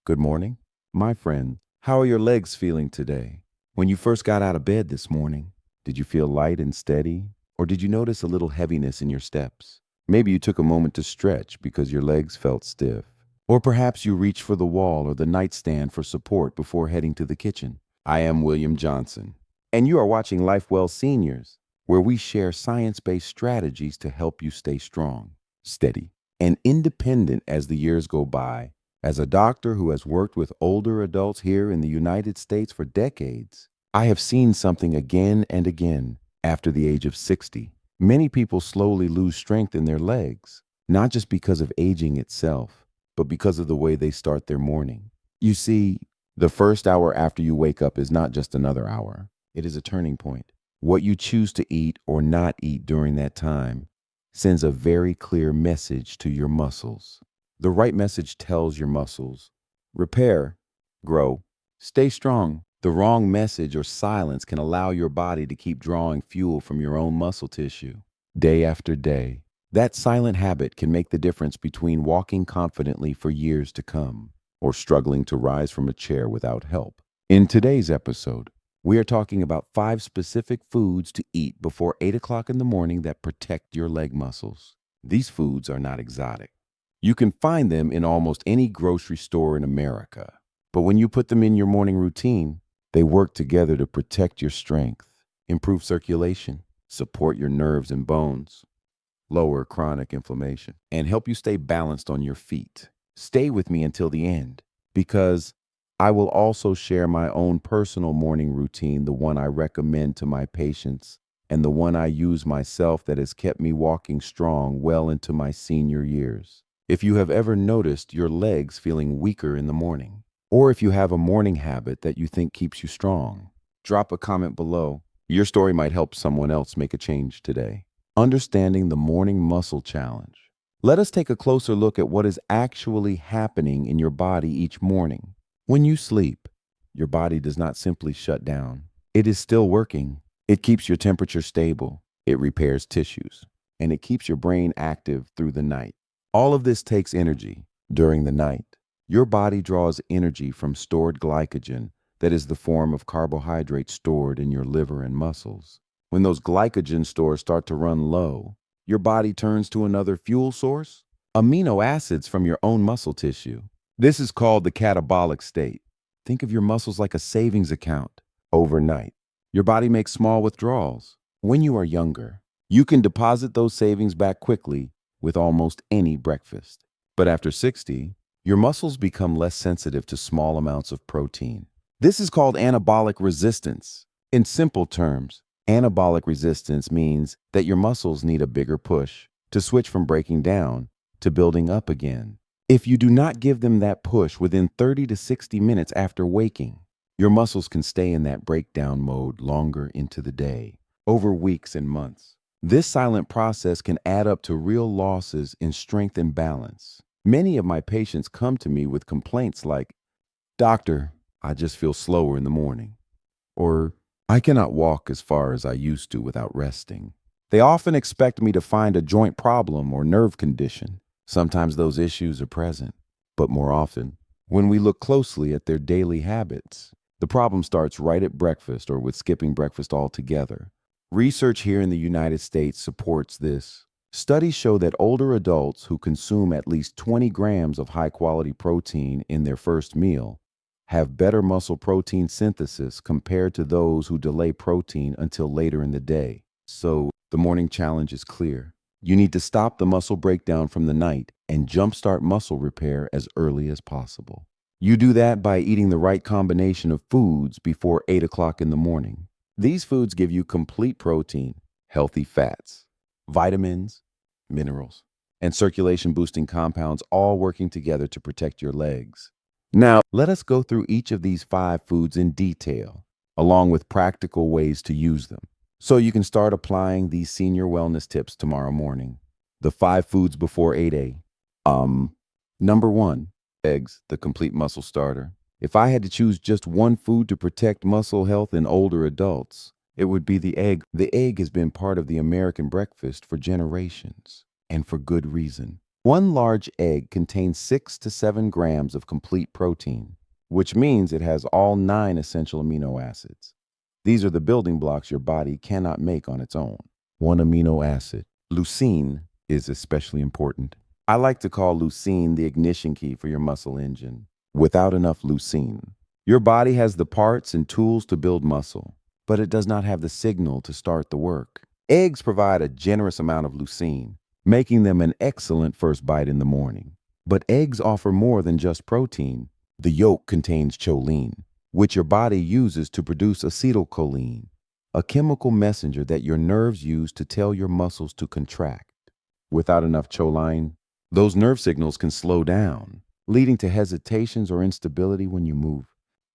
Good morning. My friend, how are your legs feeling today? When you first got out of bed this morning, did you feel light and steady? Or did you notice a little heaviness in your steps? Maybe you took a moment to stretch because your legs felt stiff. Or perhaps you reached for the wall or the nightstand for support before heading to the kitchen. I am William Johnson, and you are watching Lifewell Seniors, where we share science-based strategies to help you stay strong, steady, and independent as the years go by. As a doctor who has worked with older adults here in the United States for decades, I have seen something again and again. After the age of 60, many people slowly lose strength in their legs, not just because of aging itself, but because of the way they start their morning. You see, the first hour after you wake up is not just another hour. It is a turning point. What you choose to eat or not eat during that time sends a very clear message to your muscles. The right message tells your muscles, repair, grow, stay strong. The wrong message or silence can allow your body to keep drawing fuel from your own muscle tissue. Day after day, that silent habit can make the difference between walking confidently for years to come or struggling to rise from a chair without help. In today's episode, we are talking about 5 specific foods to eat before 8 o'clock in the morning that protect your leg muscles. These foods are not exotic. You can find them in almost any grocery store in America. But when you put them in your morning routine, they work together to protect your strength, improve circulation, support your nerves and bones, lower chronic inflammation, and help you stay balanced on your feet. Stay with me until the end, because I will also share my own personal morning routine, the one I recommend to my patients, and the one I use myself that has kept me walking strong well into my senior years. If you have ever noticed your legs feeling weaker in the morning, or if you have a morning habit that you think keeps you strong, drop a comment below. Your story might help someone else make a change today. Understanding the morning muscle challenge. Let us take a closer look at what is actually happening in your body each morning. When you sleep, your body does not simply shut down. It is still working. It keeps your temperature stable. It repairs tissues, and it keeps your brain active through the night. All of this takes energy. During the night, your body draws energy from stored glycogen, that is the form of carbohydrate stored in your liver and muscles. When those glycogen stores start to run low, your body turns to another fuel source, amino acids from your own muscle tissue. This is called the catabolic state. Think of your muscles like a savings account. Overnight, your body makes small withdrawals. When you are younger, you can deposit those savings back quickly with almost any breakfast. But after 60, your muscles become less sensitive to small amounts of protein. This is called anabolic resistance. In simple terms, anabolic resistance means that your muscles need a bigger push to switch from breaking down to building up again. If you do not give them that push within 30 to 60 minutes after waking, your muscles can stay in that breakdown mode longer into the day, over weeks and months. This silent process can add up to real losses in strength and balance. Many of my patients come to me with complaints like, "Doctor, I just feel slower in the morning," or "I cannot walk as far as I used to without resting." They often expect me to find a joint problem or nerve condition. Sometimes those issues are present, but more often, when we look closely at their daily habits, the problem starts right at breakfast or with skipping breakfast altogether. Research here in the United States supports this. Studies show that older adults who consume at least 20 grams of high-quality protein in their first meal have better muscle protein synthesis compared to those who delay protein until later in the day. So, the morning challenge is clear. You need to stop the muscle breakdown from the night and jumpstart muscle repair as early as possible. You do that by eating the right combination of foods before 8 o'clock in the morning. These foods give you complete protein, healthy fats, vitamins, minerals, and circulation-boosting compounds, all working together to protect your legs. Now, let us go through each of these 5 foods in detail, along with practical ways to use them, so you can start applying these senior wellness tips tomorrow morning. The 5 foods before 8 a.m. Number 1, eggs, the complete muscle starter. If I had to choose just one food to protect muscle health in older adults, it would be the egg. The egg has been part of the American breakfast for generations, and for good reason. One large egg contains 6 to 7 grams of complete protein, which means it has all 9 essential amino acids. These are the building blocks your body cannot make on its own. One amino acid, leucine, is especially important. I like to call leucine the ignition key for your muscle engine. Without enough leucine, your body has the parts and tools to build muscle, but it does not have the signal to start the work. Eggs provide a generous amount of leucine, making them an excellent first bite in the morning. But eggs offer more than just protein. The yolk contains choline, which your body uses to produce acetylcholine, a chemical messenger that your nerves use to tell your muscles to contract. Without enough choline, those nerve signals can slow down, leading to hesitations or instability when you move.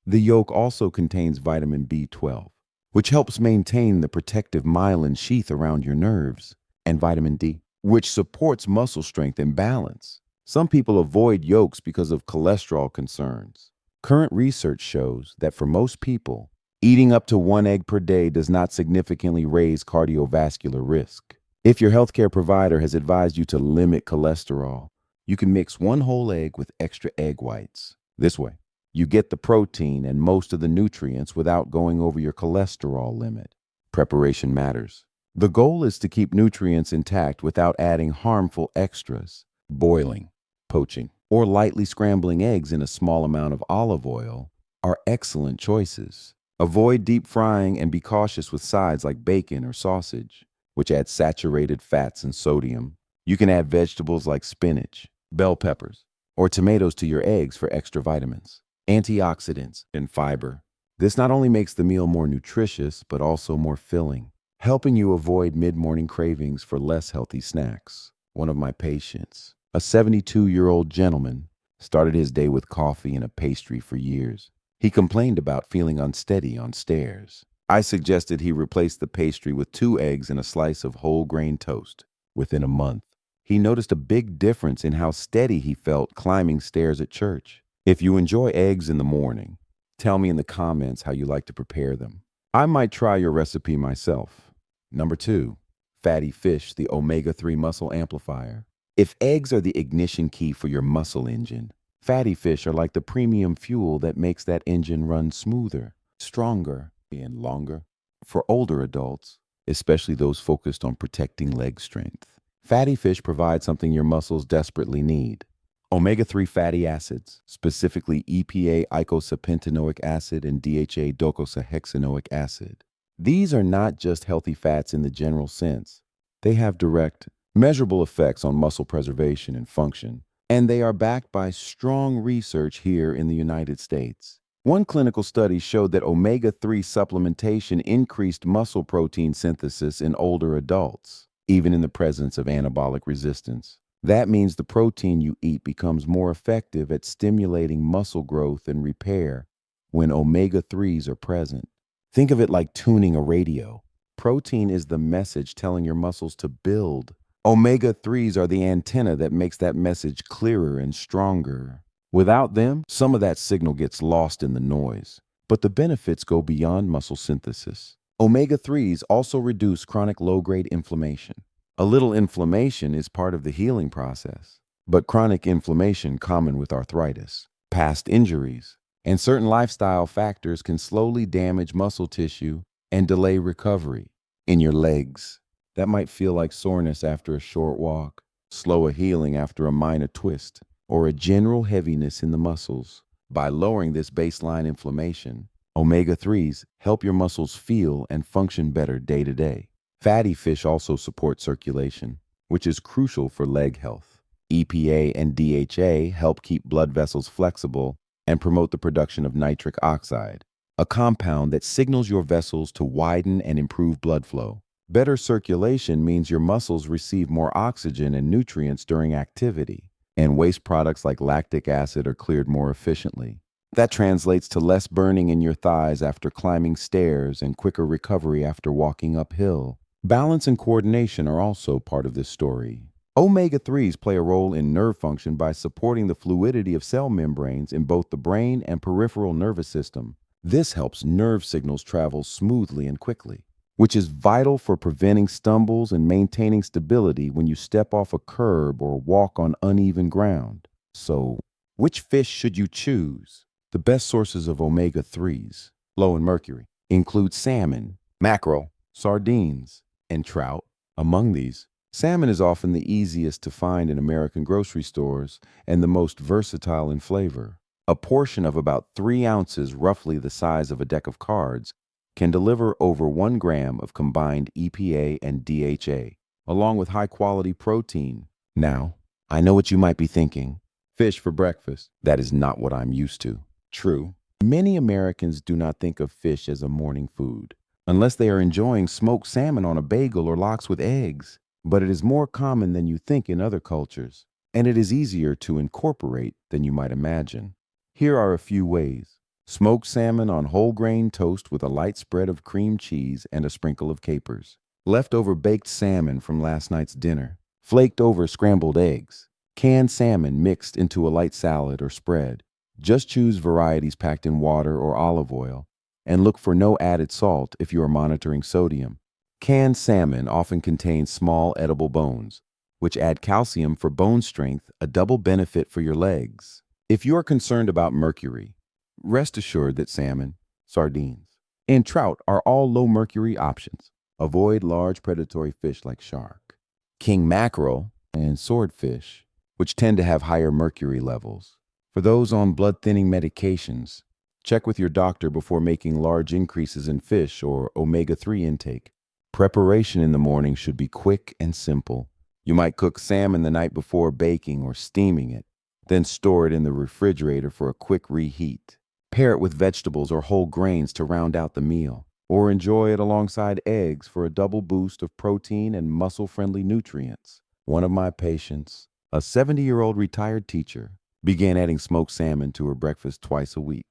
The yolk also contains vitamin B12, which helps maintain the protective myelin sheath around your nerves, and vitamin D, which supports muscle strength and balance. Some people avoid yolks because of cholesterol concerns. Current research shows that for most people, eating up to 1 egg per day does not significantly raise cardiovascular risk. If your healthcare provider has advised you to limit cholesterol, you can mix 1 whole egg with extra egg whites. This way, you get the protein and most of the nutrients without going over your cholesterol limit. Preparation matters. The goal is to keep nutrients intact without adding harmful extras. Boiling, poaching, or lightly scrambling eggs in a small amount of olive oil are excellent choices. Avoid deep frying and be cautious with sides like bacon or sausage, which add saturated fats and sodium. You can add vegetables like spinach, bell peppers, or tomatoes to your eggs for extra vitamins, antioxidants, and fiber. This not only makes the meal more nutritious, but also more filling, helping you avoid mid-morning cravings for less healthy snacks. One of my patients, a 72-year-old gentleman, started his day with coffee and a pastry for years. He complained about feeling unsteady on stairs. I suggested he replace the pastry with 2 eggs and a slice of whole grain toast. Within a month, he noticed a big difference in how steady he felt climbing stairs at church. If you enjoy eggs in the morning, tell me in the comments how you like to prepare them. I might try your recipe myself. Number 2, fatty fish, the omega-3 muscle amplifier. If eggs are the ignition key for your muscle engine, fatty fish are like the premium fuel that makes that engine run smoother, stronger, and longer. For older adults, especially those focused on protecting leg strength, fatty fish provide something your muscles desperately need. Omega-3 fatty acids, specifically EPA eicosapentaenoic acid and DHA docosahexaenoic acid. These are not just healthy fats in the general sense. They have direct, measurable effects on muscle preservation and function, and they are backed by strong research here in the United States. One clinical study showed that omega-3 supplementation increased muscle protein synthesis in older adults, even in the presence of anabolic resistance. That means the protein you eat becomes more effective at stimulating muscle growth and repair when omega-3s are present. Think of it like tuning a radio. Protein is the message telling your muscles to build. Omega-3s are the antenna that makes that message clearer and stronger. Without them, some of that signal gets lost in the noise. But the benefits go beyond muscle synthesis. Omega-3s also reduce chronic low-grade inflammation. A little inflammation is part of the healing process, but chronic inflammation, common with arthritis, past injuries, and certain lifestyle factors can slowly damage muscle tissue and delay recovery. In your legs, that might feel like soreness after a short walk, slower healing after a minor twist, or a general heaviness in the muscles. By lowering this baseline inflammation, omega-3s help your muscles feel and function better day to day. Fatty fish also support circulation, which is crucial for leg health. EPA and DHA help keep blood vessels flexible and promote the production of nitric oxide, a compound that signals your vessels to widen and improve blood flow. Better circulation means your muscles receive more oxygen and nutrients during activity, and waste products like lactic acid are cleared more efficiently. That translates to less burning in your thighs after climbing stairs and quicker recovery after walking uphill. Balance and coordination are also part of this story. Omega-3s play a role in nerve function by supporting the fluidity of cell membranes in both the brain and peripheral nervous system. This helps nerve signals travel smoothly and quickly. which is vital for preventing stumbles and maintaining stability when you step off a curb or walk on uneven ground. So, which fish should you choose? The best sources of omega-3s, low in mercury, include salmon, mackerel, sardines, and trout. Among these, salmon is often the easiest to find in American grocery stores and the most versatile in flavor. A portion of about 3 ounces, roughly the size of a deck of cards, can deliver over 1 gram of combined EPA and DHA, along with high-quality protein. Now, I know what you might be thinking. Fish for breakfast. That is not what I'm used to. True. Many Americans do not think of fish as a morning food, unless they are enjoying smoked salmon on a bagel or lox with eggs. But it is more common than you think in other cultures, and it is easier to incorporate than you might imagine. Here are a few ways. Smoked salmon on whole grain toast with a light spread of cream cheese and a sprinkle of capers. Leftover baked salmon from last night's dinner. Flaked over scrambled eggs. Canned salmon mixed into a light salad or spread. Just choose varieties packed in water or olive oil, and look for no added salt if you are monitoring sodium. Canned salmon often contains small edible bones, which add calcium for bone strength, a double benefit for your legs. If you are concerned about mercury, rest assured that salmon, sardines, and trout are all low mercury options. Avoid large predatory fish like shark, king mackerel, and swordfish, which tend to have higher mercury levels. For those on blood-thinning medications, check with your doctor before making large increases in fish or omega-3 intake. Preparation in the morning should be quick and simple. You might cook salmon the night before baking or steaming it, then store it in the refrigerator for a quick reheat. Pair it with vegetables or whole grains to round out the meal, or enjoy it alongside eggs for a double boost of protein and muscle-friendly nutrients. One of my patients, a 70-year-old retired teacher, began adding smoked salmon to her breakfast twice a week.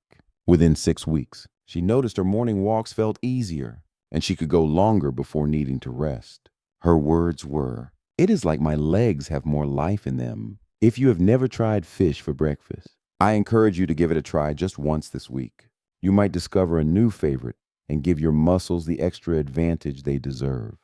Within 6 weeks, she noticed her morning walks felt easier, and she could go longer before needing to rest. Her words were, "It is like my legs have more life in them." If you have never tried fish for breakfast, I encourage you to give it a try just once this week. You might discover a new favorite and give your muscles the extra advantage they deserve.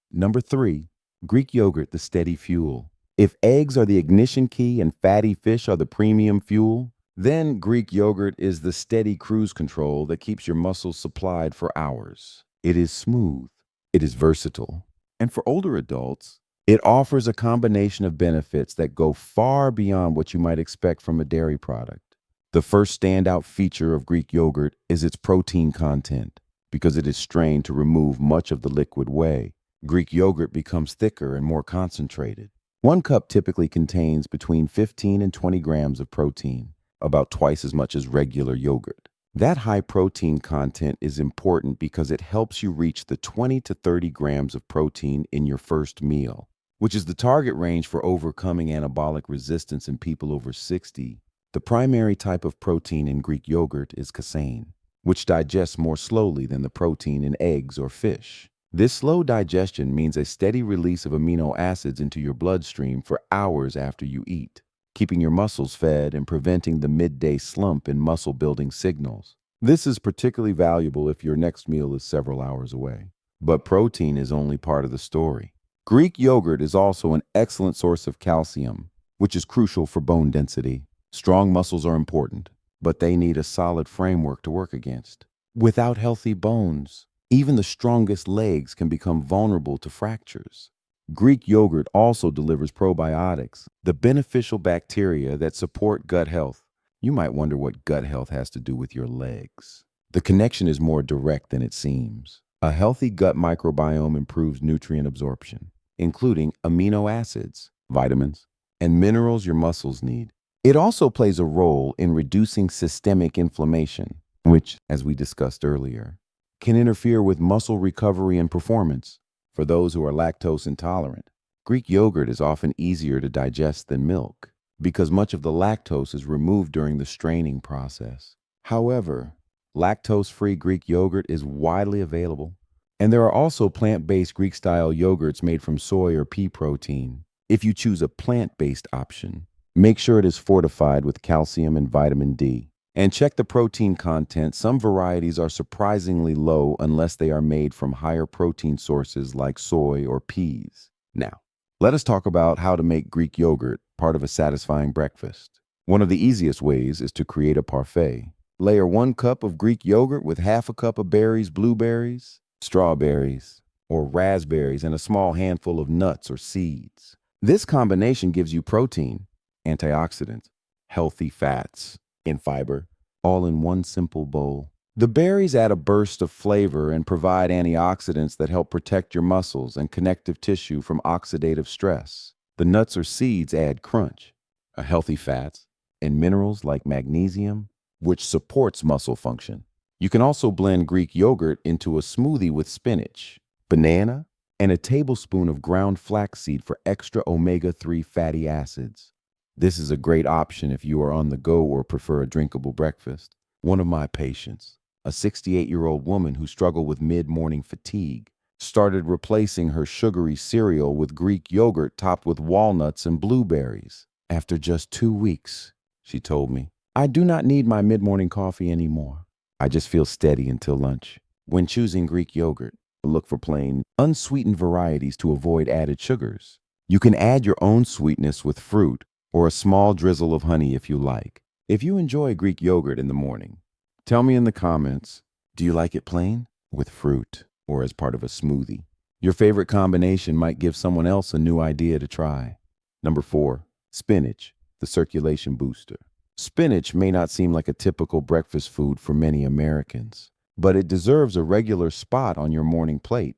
Number 3, Greek yogurt, the steady fuel. If eggs are the ignition key and fatty fish are the premium fuel, then Greek yogurt is the steady cruise control that keeps your muscles supplied for hours. It is smooth, it is versatile, and for older adults, it offers a combination of benefits that go far beyond what you might expect from a dairy product. The first standout feature of Greek yogurt is its protein content. Because it is strained to remove much of the liquid whey, Greek yogurt becomes thicker and more concentrated. 1 cup typically contains between 15 and 20 grams of protein, about twice as much as regular yogurt. That high protein content is important because it helps you reach the 20 to 30 grams of protein in your first meal, which is the target range for overcoming anabolic resistance in people over 60. The primary type of protein in Greek yogurt is casein, which digests more slowly than the protein in eggs or fish. This slow digestion means a steady release of amino acids into your bloodstream for hours after you eat, keeping your muscles fed and preventing the midday slump in muscle-building signals. This is particularly valuable if your next meal is several hours away. But protein is only part of the story. Greek yogurt is also an excellent source of calcium, which is crucial for bone density. Strong muscles are important, but they need a solid framework to work against. Without healthy bones, even the strongest legs can become vulnerable to fractures. Greek yogurt also delivers probiotics, the beneficial bacteria that support gut health. You might wonder what gut health has to do with your legs. The connection is more direct than it seems. A healthy gut microbiome improves nutrient absorption, including amino acids, vitamins, and minerals your muscles need. It also plays a role in reducing systemic inflammation, which, as we discussed earlier, can interfere with muscle recovery and performance. For those who are lactose intolerant, Greek yogurt is often easier to digest than milk because much of the lactose is removed during the straining process. However, lactose-free Greek yogurt is widely available, and there are also plant-based Greek-style yogurts made from soy or pea protein. If you choose a plant-based option, make sure it is fortified with calcium and vitamin D And check the protein content. Some varieties are surprisingly low unless they are made from higher protein sources like soy or peas. Now, let us talk about how to make Greek yogurt part of a satisfying breakfast. One of the easiest ways is to create a parfait. Layer 1 cup of Greek yogurt with half a cup of berries, blueberries, strawberries, or raspberries, and a small handful of nuts or seeds. This combination gives you protein, antioxidants, healthy fats, and fiber, all in one simple bowl. The berries add a burst of flavor and provide antioxidants that help protect your muscles and connective tissue from oxidative stress. The nuts or seeds add crunch, a healthy fats, and minerals like magnesium, which supports muscle function. You can also blend Greek yogurt into a smoothie with spinach, banana, and a tablespoon of ground flaxseed for extra omega-3 fatty acids. This is a great option if you are on the go or prefer a drinkable breakfast. One of my patients, a 68-year-old woman who struggled with mid-morning fatigue, started replacing her sugary cereal with Greek yogurt topped with walnuts and blueberries. After just 2 weeks, she told me, I do not need my mid-morning coffee anymore. I just feel steady until lunch. When choosing Greek yogurt, look for plain, unsweetened varieties to avoid added sugars. You can add your own sweetness with fruit or a small drizzle of honey if you like. If you enjoy Greek yogurt in the morning, tell me in the comments, do you like it plain, with fruit, or as part of a smoothie? Your favorite combination might give someone else a new idea to try. Number 4, spinach, the circulation booster. Spinach may not seem like a typical breakfast food for many Americans, but it deserves a regular spot on your morning plate,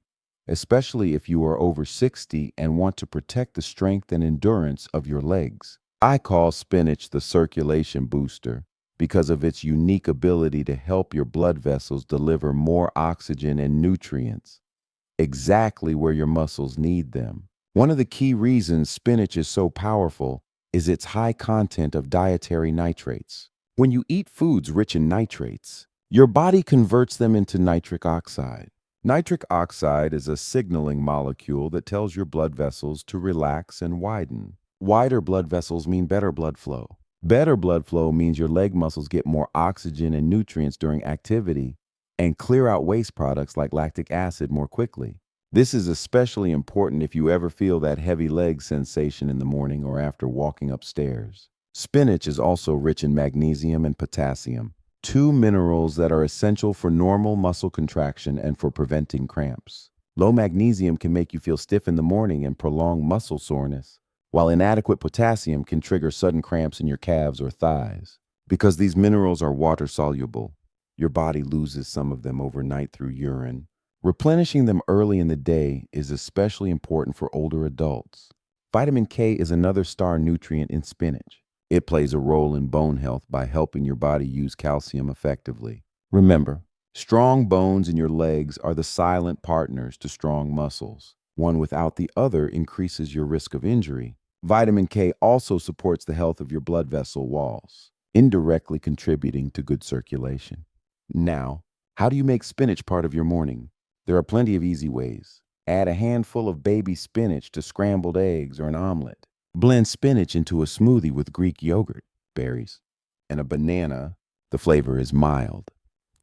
especially if you are over 60 and want to protect the strength and endurance of your legs. I call spinach the circulation booster because of its unique ability to help your blood vessels deliver more oxygen and nutrients exactly where your muscles need them. One of the key reasons spinach is so powerful is its high content of dietary nitrates. When you eat foods rich in nitrates, your body converts them into nitric oxide. Nitric oxide is a signaling molecule that tells your blood vessels to relax and widen. Wider blood vessels mean better blood flow. Better blood flow means your leg muscles get more oxygen and nutrients during activity and clear out waste products like lactic acid more quickly. This is especially important if you ever feel that heavy leg sensation in the morning or after walking upstairs. Spinach is also rich in magnesium and potassium, 2 minerals that are essential for normal muscle contraction and for preventing cramps. Low magnesium can make you feel stiff in the morning and prolong muscle soreness, while inadequate potassium can trigger sudden cramps in your calves or thighs. Because these minerals are water-soluble, your body loses some of them overnight through urine. Replenishing them early in the day is especially important for older adults. Vitamin K is another star nutrient in spinach. It plays a role in bone health by helping your body use calcium effectively. Remember, strong bones in your legs are the silent partners to strong muscles. One without the other increases your risk of injury. Vitamin K also supports the health of your blood vessel walls, indirectly contributing to good circulation. Now, how do you make spinach part of your morning? There are plenty of easy ways. Add a handful of baby spinach to scrambled eggs or an omelet. Blend spinach into a smoothie with Greek yogurt, berries, and a banana. The flavor is mild,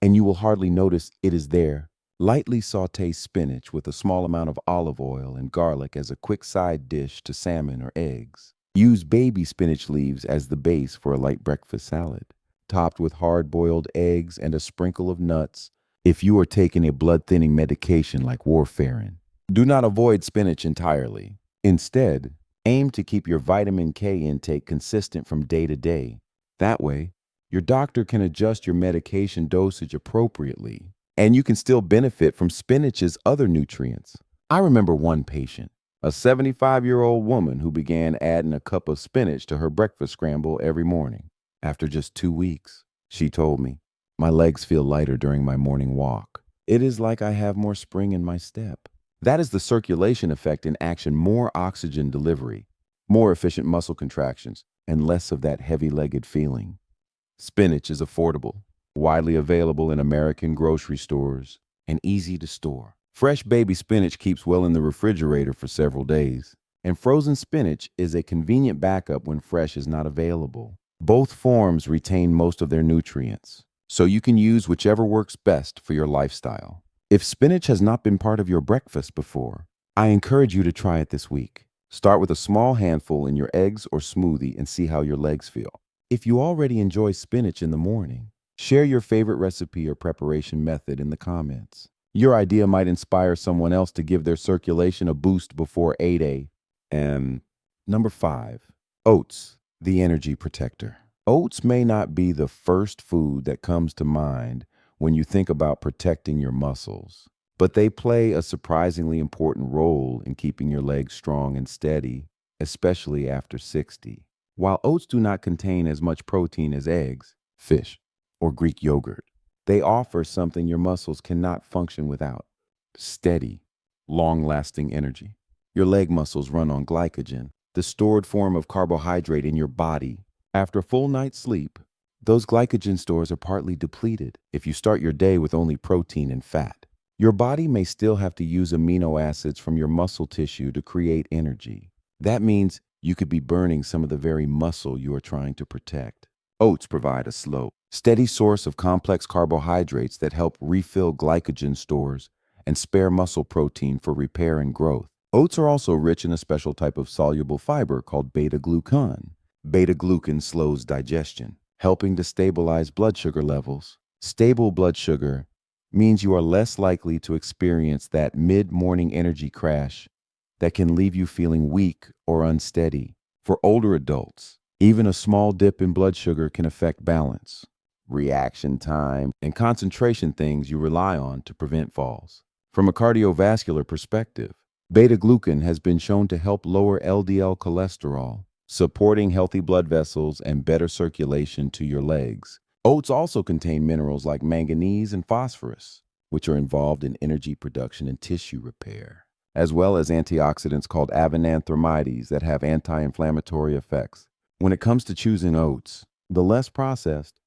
and you will hardly notice it is there. Lightly saute spinach with a small amount of olive oil and garlic as a quick side dish to salmon or eggs. Use baby spinach leaves as the base for a light breakfast salad, topped with hard-boiled eggs and a sprinkle of nuts if you are taking a blood-thinning medication like warfarin. Do not avoid spinach entirely. Instead, aim to keep your vitamin K intake consistent from day to day. That way, your doctor can adjust your medication dosage appropriately, and you can still benefit from spinach's other nutrients. I remember one patient, a 75-year-old woman who began adding a cup of spinach to her breakfast scramble every morning. After just 2 weeks, she told me, my legs feel lighter during my morning walk. It is like I have more spring in my step. That is the circulation effect in action: more oxygen delivery, more efficient muscle contractions, and less of that heavy-legged feeling. Spinach is affordable, widely available in American grocery stores, and easy to store. Fresh baby spinach keeps well in the refrigerator for several days, and frozen spinach is a convenient backup when fresh is not available. Both forms retain most of their nutrients, so you can use whichever works best for your lifestyle. If spinach has not been part of your breakfast before, I encourage you to try it this week. Start with a small handful in your eggs or smoothie and see how your legs feel. If you already enjoy spinach in the morning, share your favorite recipe or preparation method in the comments. Your idea might inspire someone else to give their circulation a boost before 8 a.m. Number 5, oats, the energy protector. Oats may not be the first food that comes to mind when you think about protecting your muscles, but they play a surprisingly important role in keeping your legs strong and steady, especially after 60. While oats do not contain as much protein as eggs, fish, or Greek yogurt, they offer something your muscles cannot function without: steady, long-lasting energy. Your leg muscles run on glycogen, the stored form of carbohydrate in your body. After a full night's sleep, those glycogen stores are partly depleted if you start your day with only protein and fat. Your body may still have to use amino acids from your muscle tissue to create energy. That means you could be burning some of the very muscle you are trying to protect. Oats provide a slow, steady source of complex carbohydrates that help refill glycogen stores and spare muscle protein for repair and growth. Oats are also rich in a special type of soluble fiber called beta-glucan. Beta-glucan slows digestion, helping to stabilize blood sugar levels. Stable blood sugar means you are less likely to experience that mid-morning energy crash that can leave you feeling weak or unsteady. For older adults, even a small dip in blood sugar can affect balance, reaction time, and concentration, things you rely on to prevent falls. From a cardiovascular perspective, beta-glucan has been shown to help lower LDL cholesterol, supporting healthy blood vessels and better circulation to your legs. Oats also contain minerals like manganese and phosphorus, which are involved in energy production and tissue repair, as well as antioxidants called avenanthramides that have anti-inflammatory effects. When it comes to choosing oats, the less processed,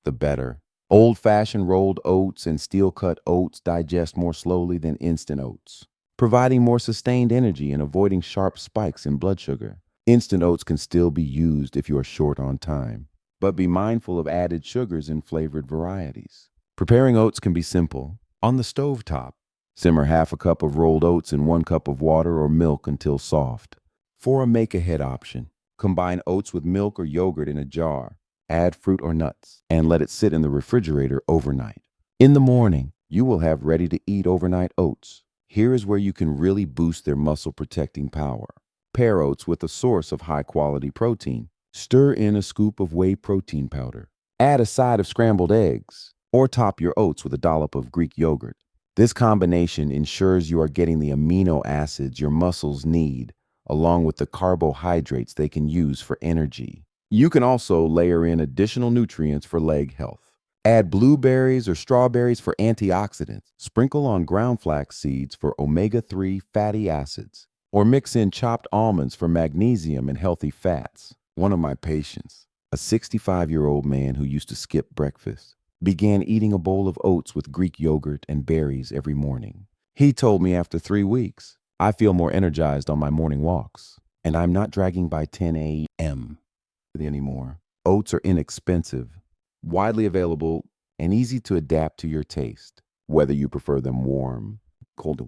the better. Old-fashioned rolled oats and steel-cut oats digest more slowly than instant oats, providing more sustained energy and avoiding sharp spikes in blood sugar. Instant oats can still be used if you are short on time, but be mindful of added sugars in flavored varieties. Preparing oats can be simple. On the stove top, simmer half a cup of rolled oats in 1 cup of water or milk until soft. For a make-ahead option, combine oats with milk or yogurt in a jar, add fruit or nuts, and let it sit in the refrigerator overnight. In the morning, you will have ready-to-eat overnight oats. Here is where you can really boost their muscle-protecting power. Pair oats with a source of high-quality protein. Stir in a scoop of whey protein powder. Add a side of scrambled eggs, or top your oats with a dollop of Greek yogurt. This combination ensures you are getting the amino acids your muscles need, along with the carbohydrates they can use for energy. You can also layer in additional nutrients for leg health. Add blueberries or strawberries for antioxidants. Sprinkle on ground flax seeds for omega-3 fatty acids, or mix in chopped almonds for magnesium and healthy fats. One of my patients, a 65-year-old man who used to skip breakfast, began eating a bowl of oats with Greek yogurt and berries every morning. He told me after 3 weeks, I feel more energized on my morning walks, and I'm not dragging by 10 a.m. anymore. Oats are inexpensive, widely available, and easy to adapt to your taste, whether you prefer them warm, cold,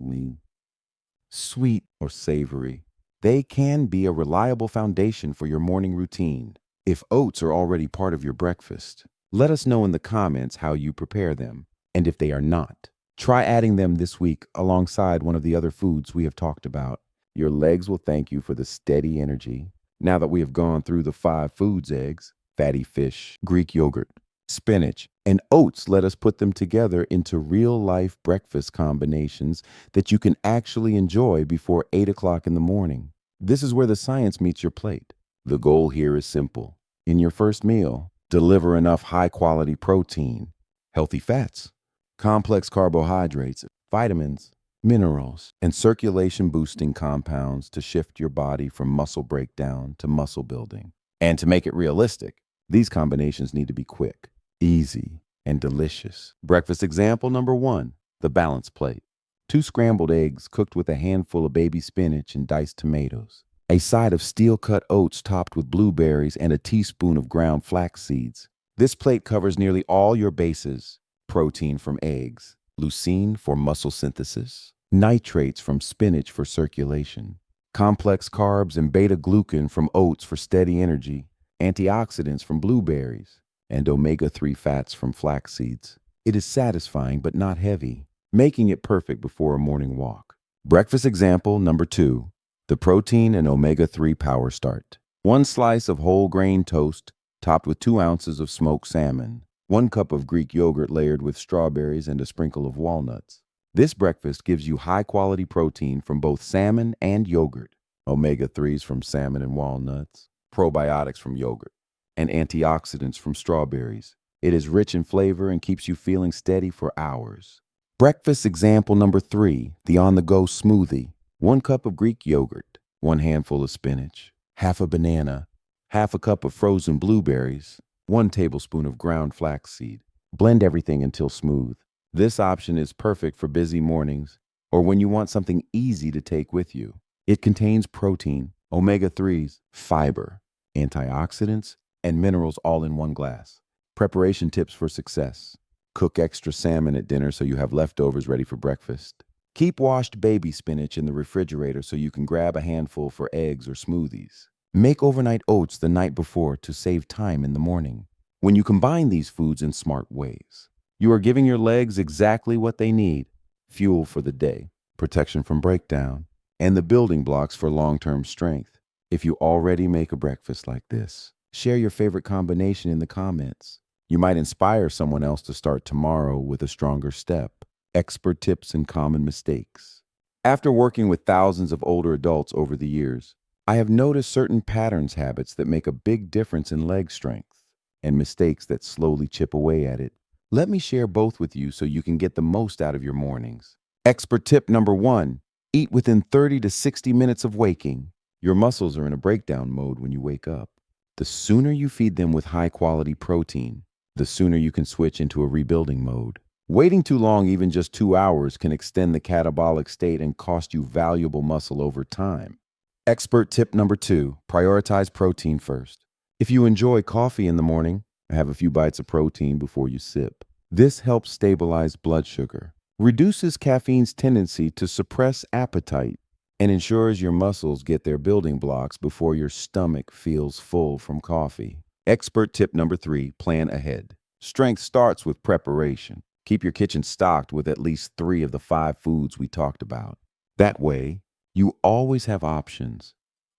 sweet, or savory. They can be a reliable foundation for your morning routine. If oats are already part of your breakfast, let us know in the comments how you prepare them. And if they are not, try adding them this week alongside one of the other foods we have talked about. Your legs will thank you for the steady energy. Now that we have gone through the 5 foods: eggs, fatty fish, Greek yogurt, spinach, and oats, let us put them together into real-life breakfast combinations that you can actually enjoy before 8 o'clock in the morning. This is where the science meets your plate. The goal here is simple. In your first meal, deliver enough high-quality protein, healthy fats, complex carbohydrates, vitamins, minerals, and circulation-boosting compounds to shift your body from muscle breakdown to muscle building. And to make it realistic, these combinations need to be quick, easy, and delicious. Breakfast example number 1, the balance plate. 2 scrambled eggs cooked with a handful of baby spinach and diced tomatoes. A side of steel-cut oats topped with blueberries and a teaspoon of ground flax seeds. This plate covers nearly all your bases: protein from eggs, leucine for muscle synthesis, nitrates from spinach for circulation, complex carbs and beta-glucan from oats for steady energy, antioxidants from blueberries, and omega-3 fats from flax seeds. It is satisfying but not heavy, making it perfect before a morning walk. Breakfast example number 2, the protein and omega-3 power start. 1 slice of whole grain toast topped with 2 ounces of smoked salmon, 1 cup of Greek yogurt layered with strawberries and a sprinkle of walnuts. This breakfast gives you high-quality protein from both salmon and yogurt, omega-3s from salmon and walnuts, probiotics from yogurt, and antioxidants from strawberries. It is rich in flavor and keeps you feeling steady for hours. Breakfast example number 3, the on-the-go smoothie. 1 cup of Greek yogurt, 1 handful of spinach, half a banana, half a cup of frozen blueberries, 1 tablespoon of ground flaxseed. Blend everything until smooth. This option is perfect for busy mornings or when you want something easy to take with you. It contains protein, omega-3s, fiber, antioxidants, and minerals all in 1 glass. Preparation tips for success. Cook extra salmon at dinner so you have leftovers ready for breakfast. Keep washed baby spinach in the refrigerator so you can grab a handful for eggs or smoothies. Make overnight oats the night before to save time in the morning. When you combine these foods in smart ways, you are giving your legs exactly what they need: fuel for the day, protection from breakdown, and the building blocks for long-term strength. If you already make a breakfast like this, share your favorite combination in the comments. You might inspire someone else to start tomorrow with a stronger step. Expert tips and common mistakes. After working with thousands of older adults over the years, I have noticed certain patterns, habits that make a big difference in leg strength, and mistakes that slowly chip away at it. Let me share both with you so you can get the most out of your mornings. Expert tip number 1, eat within 30 to 60 minutes of waking. Your muscles are in a breakdown mode when you wake up. The sooner you feed them with high-quality protein, the sooner you can switch into a rebuilding mode. Waiting too long, even just 2 hours, can extend the catabolic state and cost you valuable muscle over time. Expert tip number 2, prioritize protein first. If you enjoy coffee in the morning, have a few bites of protein before you sip. This helps stabilize blood sugar, reduces caffeine's tendency to suppress appetite, and ensures your muscles get their building blocks before your stomach feels full from coffee. Expert tip number 3, plan ahead. Strength starts with preparation. Keep your kitchen stocked with at least 3 of the 5 foods we talked about. That way, you always have options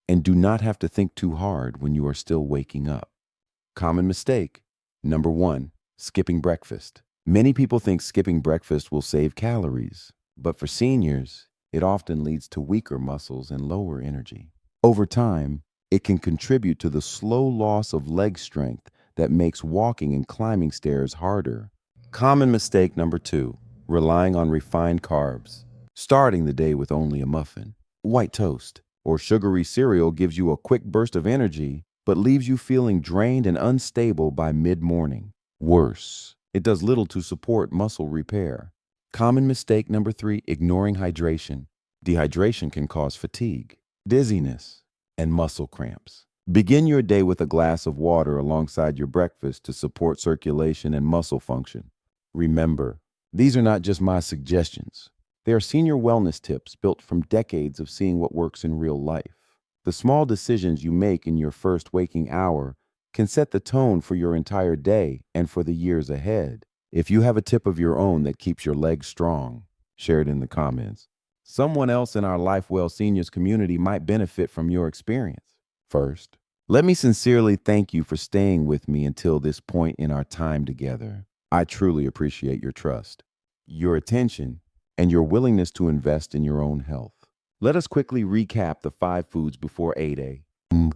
and do not have to think too hard when you are still waking up. Common mistake. Number 1, skipping breakfast. Many people think skipping breakfast will save calories, but for seniors, it often leads to weaker muscles and lower energy. Over time, it can contribute to the slow loss of leg strength that makes walking and climbing stairs harder. Common mistake number 2, relying on refined carbs. Starting the day with only a muffin, white toast, or sugary cereal gives you a quick burst of energy, but leaves you feeling drained and unstable by mid-morning. Worse, it does little to support muscle repair. Common mistake number 3, ignoring hydration. Dehydration can cause fatigue, dizziness, and muscle cramps. Begin your day with a glass of water alongside your breakfast to support circulation and muscle function. Remember, these are not just my suggestions. They are senior wellness tips built from decades of seeing what works in real life. The small decisions you make in your first waking hour can set the tone for your entire day and for the years ahead. If you have a tip of your own that keeps your legs strong, share it in the comments. Someone else in our Lifewell Seniors community might benefit from your experience. First, let me sincerely thank you for staying with me until this point in our time together. I truly appreciate your trust, your attention, and your willingness to invest in your own health. Let us quickly recap the 5 foods before 8 a.m.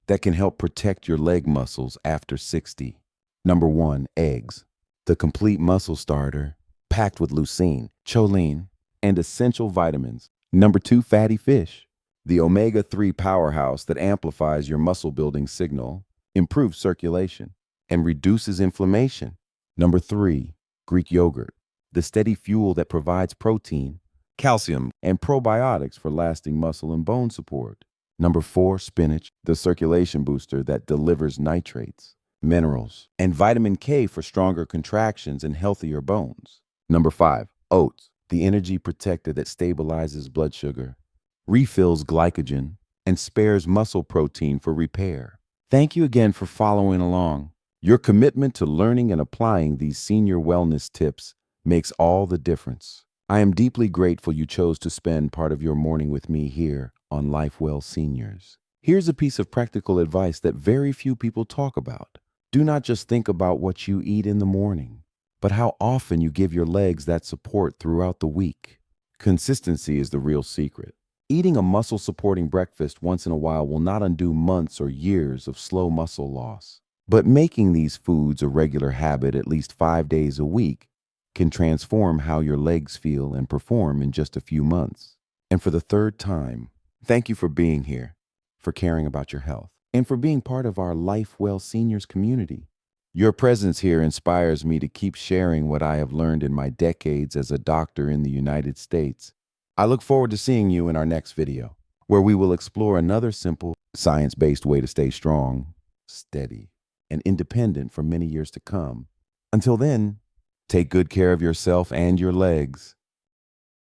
that can help protect your leg muscles after 60. Number 1, eggs. The complete muscle starter, packed with leucine, choline, and essential vitamins. Number 2, fatty fish. The omega-3 powerhouse that amplifies your muscle building signal, improves circulation, and reduces inflammation. Number 3, Greek yogurt. The steady fuel that provides protein, calcium, and probiotics for lasting muscle and bone support. Number 4, spinach, the circulation booster that delivers nitrates, minerals, and vitamin K for stronger contractions and healthier bones. Number 5, oats, the energy protector that stabilizes blood sugar, refills glycogen, and spares muscle protein for repair. Thank you again for following along. Your commitment to learning and applying these senior wellness tips makes all the difference. I am deeply grateful you chose to spend part of your morning with me here on Lifewell Seniors. Here's a piece of practical advice that very few people talk about. Do not just think about what you eat in the morning, but how often you give your legs that support throughout the week. Consistency is the real secret. Eating a muscle-supporting breakfast once in a while will not undo months or years of slow muscle loss. But making these foods a regular habit at least 5 days a week can transform how your legs feel and perform in just a few months. And for the third time, thank you for being here, for caring about your health, and for being part of our Lifewell Seniors community. Your presence here inspires me to keep sharing what I have learned in my decades as a doctor in the United States. I look forward to seeing you in our next video, where we will explore another simple, science-based way to stay strong, steady, and independent for many years to come. Until then, take good care of yourself and your legs.